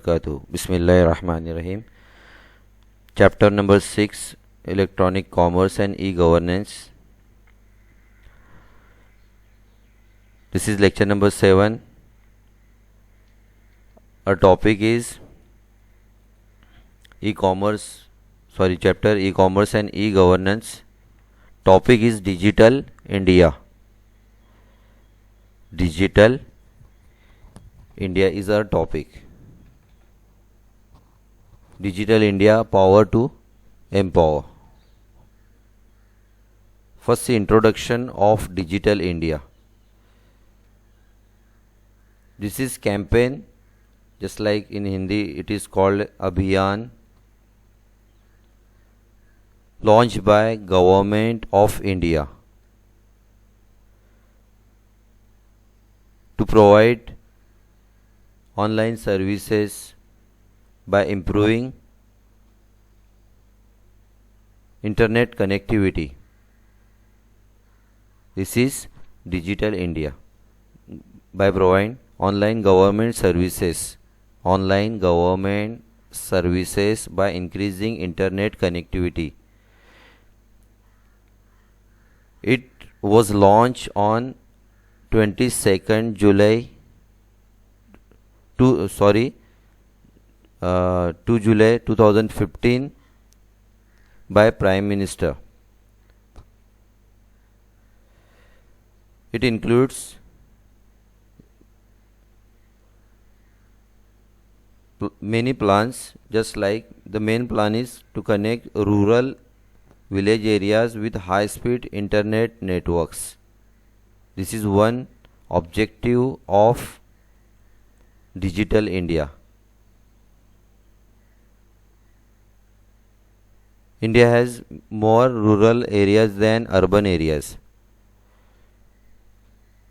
wabarakatuh. Bismillahirrahmanirrahim. Chapter number 6, Electronic Commerce and E-Governance. This is lecture number 7. Our topic is chapter E-Commerce and E-Governance. Topic is Digital India. Digital India is our topic. Digital India, power to empower. First, the introduction of Digital India. This is campaign, just like in Hindi it is called Abhiyan, launched by Government of India to provide online services by improving internet connectivity. This is Digital India, by providing online government services by increasing internet connectivity. It was launched on 22nd July 2 July 2015 by Prime Minister. It includes many plans, just like the main plan is to connect rural village areas with high speed internet networks. This is one objective of Digital India. India has more rural areas than urban areas.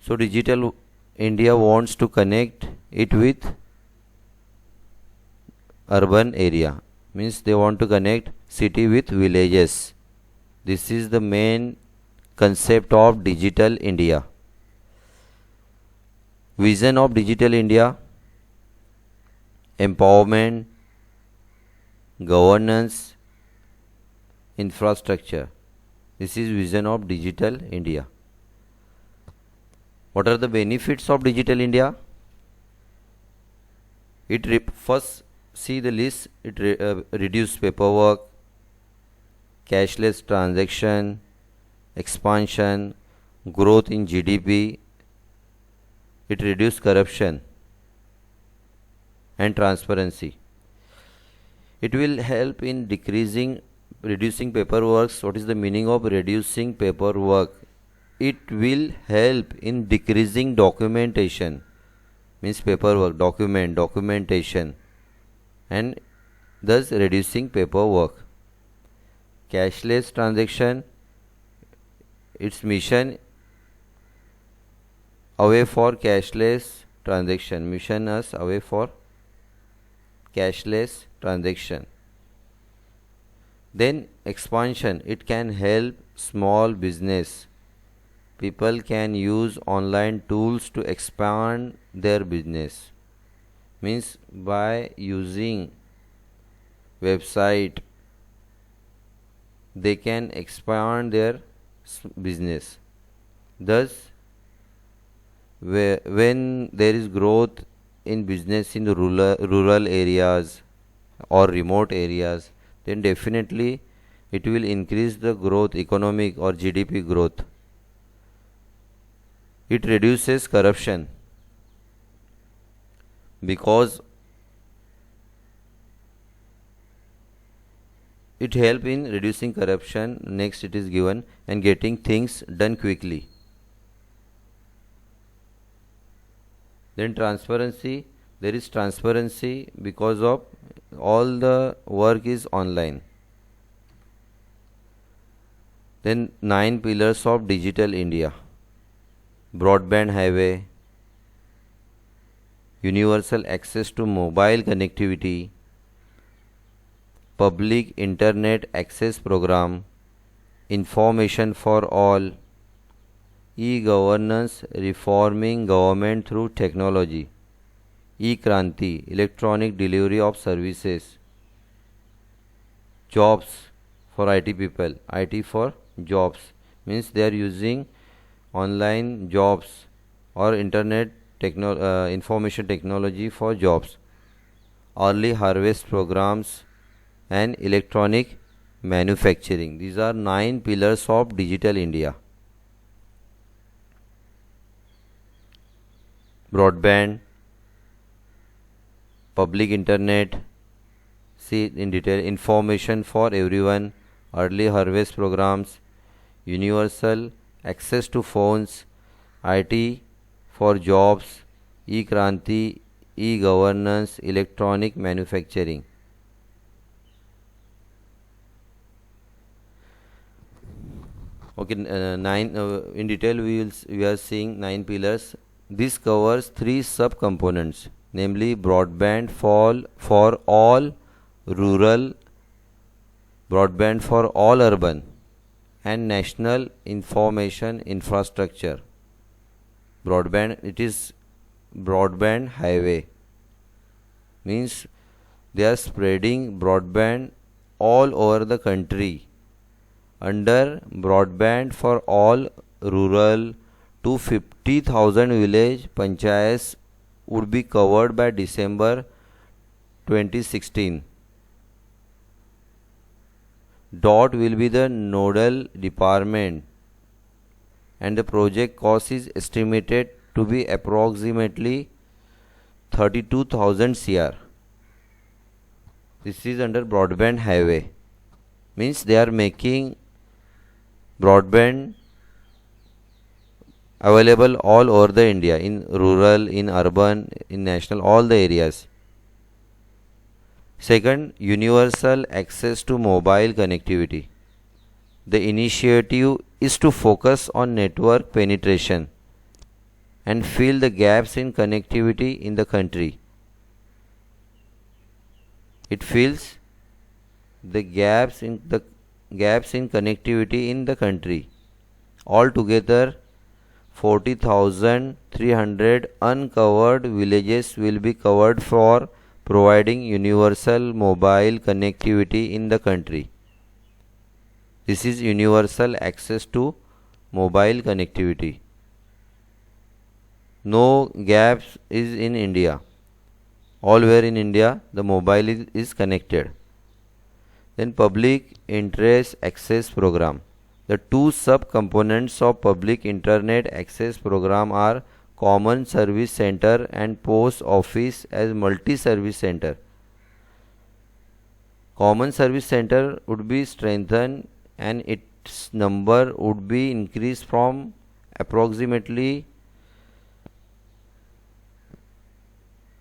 So Digital India wants to connect it with urban area. Means they want to connect city with villages. This is the main concept of Digital India. Vision of Digital India: empowerment, governance, infrastructure. This is vision of Digital India. What are the benefits of Digital India? First, see the list. It reduce paperwork, cashless transaction, expansion, growth in GDP. It reduce corruption and transparency. It will help in reducing paperwork. What is the meaning of reducing paperwork? It will help in decreasing documentation. Means paperwork, documentation, and thus reducing paperwork. Cashless transaction, its mission away for cashless transaction. Mission us away for cashless transaction. Then expansion, it can help small business. People can use online tools to expand their business. Means by using website they can expand their business. Thus, when there is growth in business in the rural areas or remote areas, then definitely it will increase the growth, economic or GDP growth. It reduces corruption because it helps in reducing corruption. Next, it is given, and getting things done quickly. Then transparency, there is transparency because of all the work is online. Then 9 pillars of Digital India: broadband highway, universal access to mobile connectivity, public internet access program, information for all, e-governance, reforming government through technology. e-Kranti, electronic delivery of services, jobs for IT people, IT for jobs, means they are using online jobs or information technology for jobs, early harvest programs, and electronic manufacturing. These are 9 pillars of Digital India. Broadband, public internet, see in detail, information for everyone, early harvest programs, universal access to phones, IT for jobs, e-Kranti, e-governance, electronic manufacturing. Okay, nine in detail we are seeing 9 pillars. This covers 3 subcomponents, namely broadband for all rural, broadband for all urban, and national information infrastructure. Broadband, it is broadband highway, means they are spreading broadband all over the country. Under broadband for all rural, 250,000 village panchayats would be covered by December 2016. DOT will be the nodal department, and the project cost is estimated to be approximately 32,000 crore. This is under broadband highway, means they are making broadband available all over the India, in rural, in urban, in national, all the areas. Second, universal access to mobile connectivity. The initiative is to focus on network penetration and fill the gaps in connectivity in the country. It fills the gaps in connectivity in the country. Altogether, 40,300 uncovered villages will be covered for providing universal mobile connectivity in the country. This is universal access to mobile connectivity. No gaps is in India. All where in India the mobile is connected. Then public internet access program. The 2 subcomponents of public internet access program are common service center and post office as multi-service center. Common service center would be strengthened and its number would be increased from approximately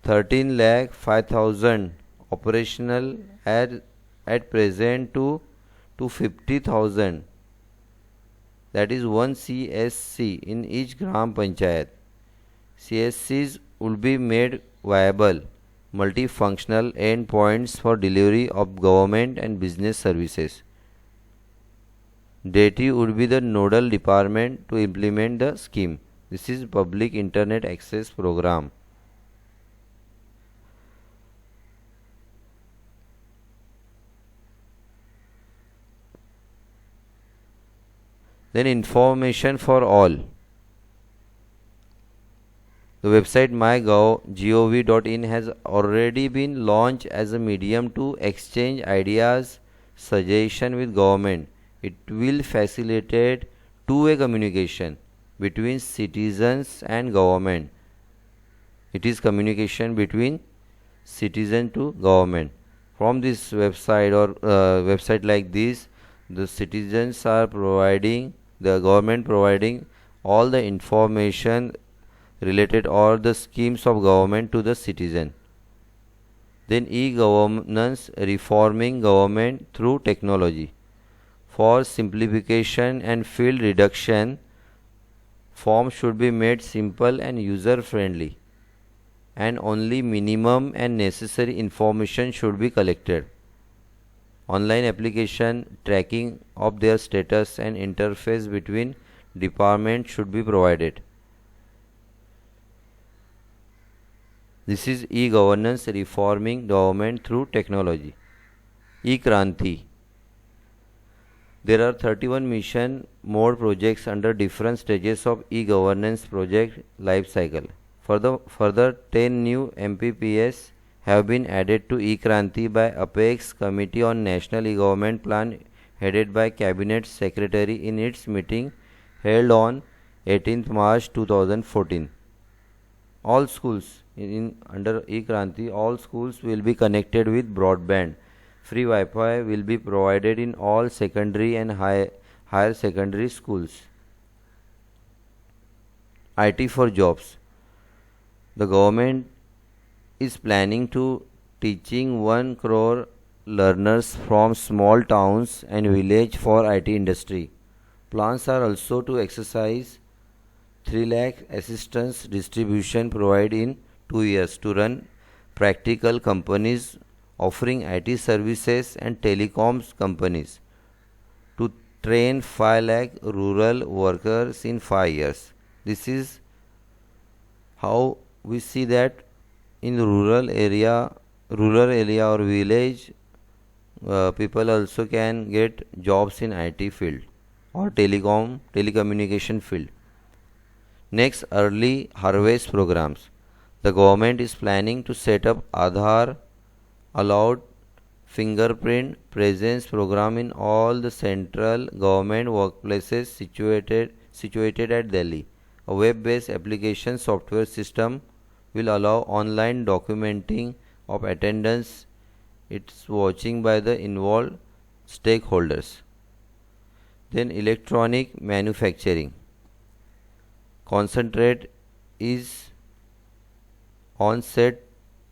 13,05,000 operational at present to 50,000, that is one CSC in each Gram Panchayat. CSCs will be made viable multifunctional endpoints for delivery of government and business services. DATI would be the nodal department to implement the scheme. This is Public Internet Access Program. Then information for all. The website mygov.in has already been launched as a medium to exchange ideas, suggestion with government. It will facilitate two-way communication between citizens and government. It is communication between citizen to government. From this website or website like this, the citizens are providing, the government providing all the information related or the schemes of government to the citizen. Then e-governance, reforming government through technology. For simplification and field reduction, forms should be made simple and user friendly, and only minimum and necessary information should be collected. Online application tracking of their status and interface between departments should be provided. This is e-governance reforming government through technology. E-Kranti. There are 31 mission mode projects under different stages of e-governance project life cycle. Further 10 new MPPS have been added to e-Kranti by Apex Committee on National E-Government Plan headed by Cabinet Secretary in its meeting held on 18th March 2014. All schools under e-Kranti, all schools will be connected with broadband. Free Wi-Fi will be provided in all secondary and higher secondary schools. IT for jobs. The government is planning to teaching 1 crore learners from small towns and village for IT industry. Plans are also to exercise 3 lakh assistance distribution provided in 2 years to run practical companies offering IT services and telecoms companies to train 5 lakh rural workers in 5 years. This is how we see that in rural area or village, people also can get jobs in IT field or telecommunication field. Next, early harvest programs. The government is planning to set up Aadhaar allowed fingerprint presence program in all the central government workplaces situated at Delhi. A web-based application software system will allow online documenting of attendance. It's watching by the involved stakeholders. Then electronic manufacturing. Concentrate is on set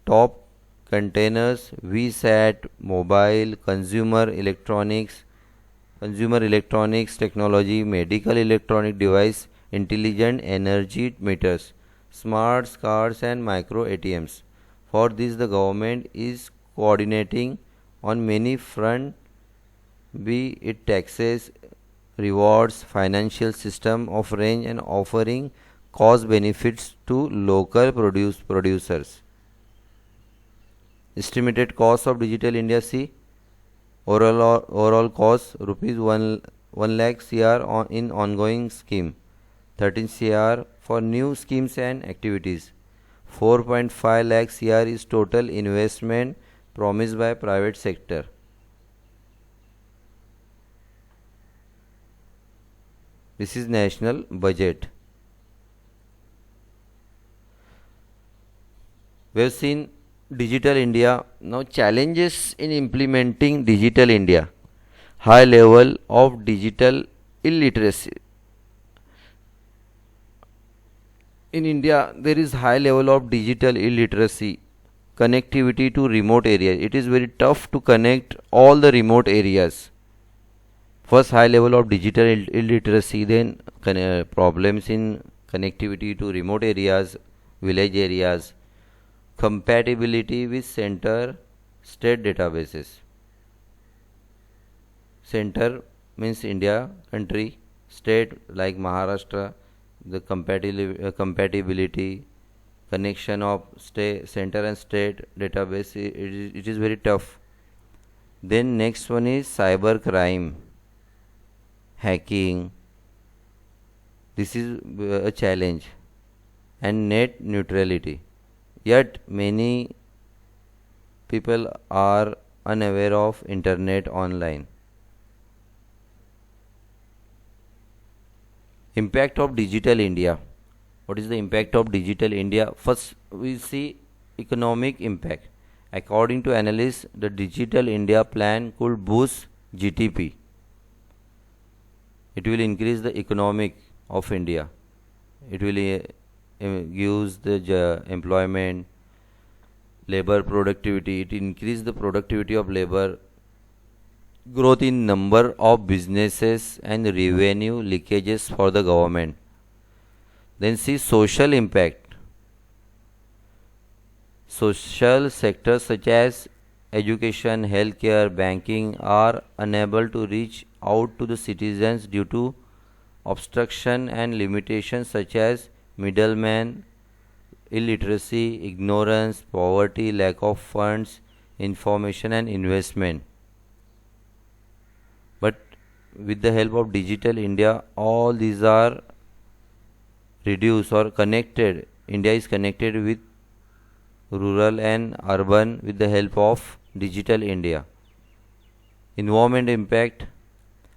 top containers, VSAT, mobile, consumer electronics technology, medical electronic device, intelligent energy meters, smart cards and micro ATMs. For this the government is coordinating on many fronts, be it taxes, rewards, financial system of range and offering cost benefits to local producers. Estimated cost of Digital India C overall cost rupees 1 lakh CR in ongoing scheme, 13 CR for new schemes and activities. 4.5 lakh CR is total investment promised by private sector. This is national budget. We have seen Digital India. Now challenges in implementing Digital India. High level of digital illiteracy. In India, there is high level of digital illiteracy. Connectivity to remote areas. It is very tough to connect all the remote areas. First, high level of digital illiteracy, then problems in connectivity to remote areas, village areas, compatibility with center state databases. Center means India, country, state like Maharashtra, the compatibility, connection of center and state database, it is very tough. Then next one is cyber crime, hacking. This is a challenge, and net neutrality. Yet many people are unaware of internet online. Impact of Digital India. What is the impact of Digital India? First, we see economic impact. According to analysts, the Digital India plan could boost GDP. It will increase the economic of India. It will gives the employment, labor productivity. It increase the productivity of labor, growth in number of businesses and revenue leakages for the government. Then see social impact. Social sectors such as education, healthcare, banking are unable to reach out to the citizens due to obstruction and limitations such as middlemen, illiteracy, ignorance, poverty, lack of funds, information and investment. But with the help of Digital India, all these are reduced or connected. India is connected with rural and urban with the help of Digital India. Environment impact.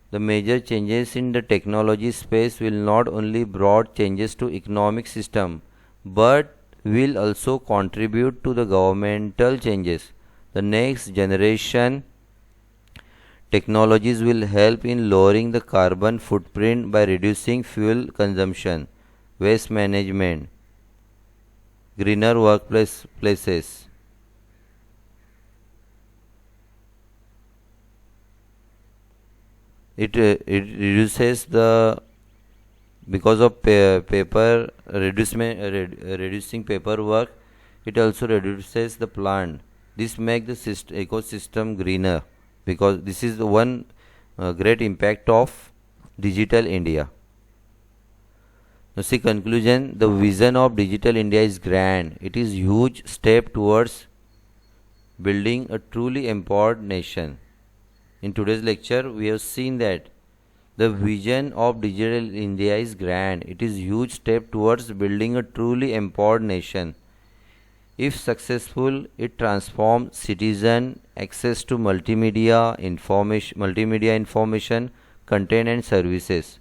The major changes in the technology space will not only brought changes to economic system but will also contribute to the governmental changes. The next generation technologies will help in lowering the carbon footprint by reducing fuel consumption, waste management, greener workplaces. It reduces the because of paper reducing paperwork. It also reduces the plant. This makes the ecosystem greener because this is the one great impact of Digital India. Now see conclusion, the vision of Digital India is grand. It is huge step towards building a truly empowered nation. In today's lecture, we have seen that the vision of Digital India is grand. It is a huge step towards building a truly empowered nation. If successful, it transforms citizen access to multimedia information, content and services.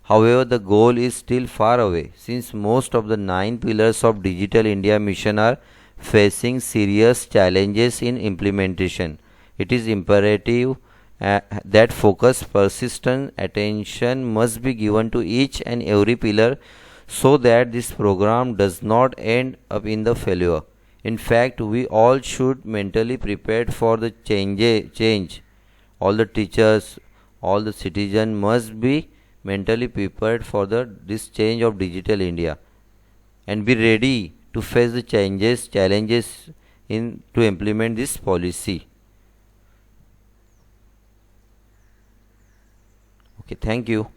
However, the goal is still far away since most of the 9 pillars of Digital India mission are facing serious challenges in implementation. It is imperative that focus, persistent attention must be given to each and every pillar so that this program does not end up in the failure. In fact, we all should mentally prepare for the change. All the teachers, all the citizens must be mentally prepared for this change of Digital India and be ready to face the challenges in to implement this policy. Okay, thank you.